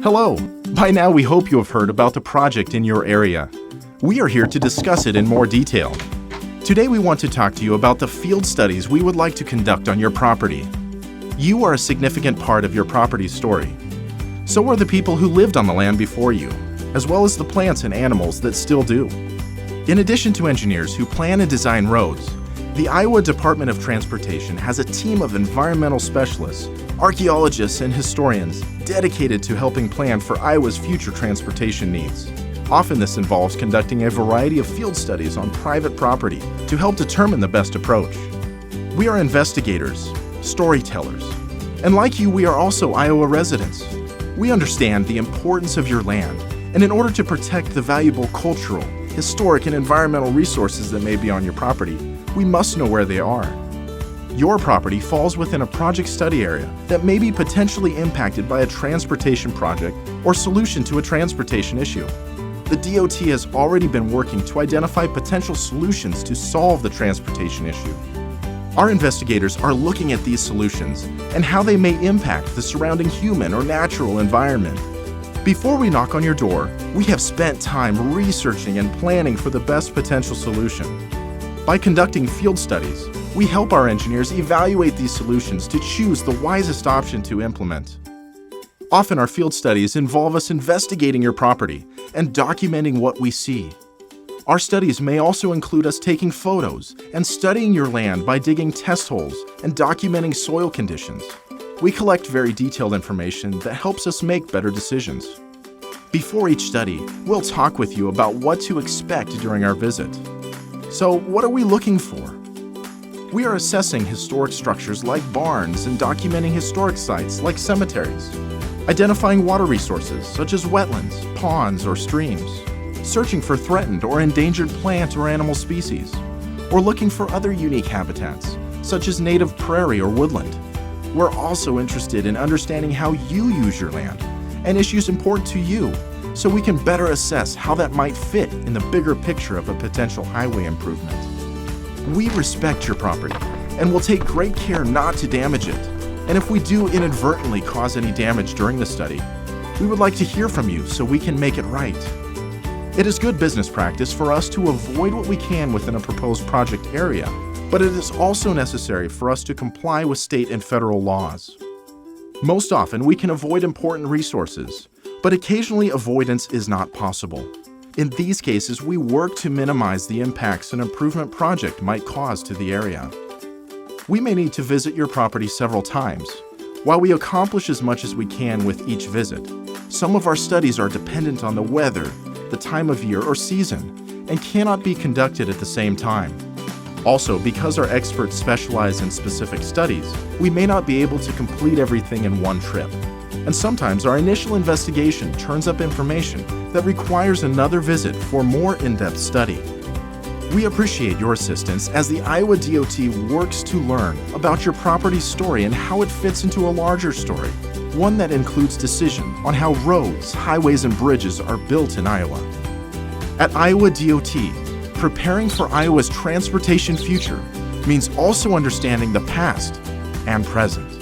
Hello! By now we hope you have heard about the project in your area. We are here to discuss it in more detail. Today we want to talk to you about the field studies we would like to conduct on your property. You are a significant part of your property's story. So are the people who lived on the land before you, as well as the plants and animals that still do. In addition to engineers who plan and design roads, the Iowa Department of Transportation has a team of environmental specialists, archaeologists, and historians dedicated to helping plan for Iowa's future transportation needs. Often this involves conducting a variety of field studies on private property to help determine the best approach. We are investigators, storytellers, and like you, we are also Iowa residents. We understand the importance of your land, and in order to protect the valuable cultural, historic, and environmental resources that may be on your property, we must know where they are. Your property falls within a project study area that may be potentially impacted by a transportation project or solution to a transportation issue. The DOT has already been working to identify potential solutions to solve the transportation issue. Our investigators are looking at these solutions and how they may impact the surrounding human or natural environment. Before we knock on your door, we have spent time researching and planning for the best potential solution. By conducting field studies, we help our engineers evaluate these solutions to choose the wisest option to implement. Often our field studies involve us investigating your property and documenting what we see. Our studies may also include us taking photos and studying your land by digging test holes and documenting soil conditions. We collect very detailed information that helps us make better decisions. Before each study, we'll talk with you about what to expect during our visit. So, what are we looking for? We are assessing historic structures like barns and documenting historic sites like cemeteries, identifying water resources such as wetlands, ponds, or streams, searching for threatened or endangered plant or animal species, or looking for other unique habitats such as native prairie or woodland. We're also interested in understanding how you use your land and issues important to you, so we can better assess how that might fit in the bigger picture of a potential highway improvement. We respect your property and will take great care not to damage it. And if we do inadvertently cause any damage during the study, we would like to hear from you so we can make it right. It is good business practice for us to avoid what we can within a proposed project area, but it is also necessary for us to comply with state and federal laws. Most often, we can avoid important resources, but occasionally avoidance is not possible. In these cases, we work to minimize the impacts an improvement project might cause to the area. We may need to visit your property several times. While we accomplish as much as we can with each visit, some of our studies are dependent on the weather, the time of year or season, and cannot be conducted at the same time. Also, because our experts specialize in specific studies, we may not be able to complete everything in one trip. And sometimes our initial investigation turns up information that requires another visit for more in-depth study. We appreciate your assistance as the Iowa DOT works to learn about your property's story and how it fits into a larger story, one that includes decision on how roads, highways, and bridges are built in Iowa. At Iowa DOT, preparing for Iowa's transportation future means also understanding the past and present.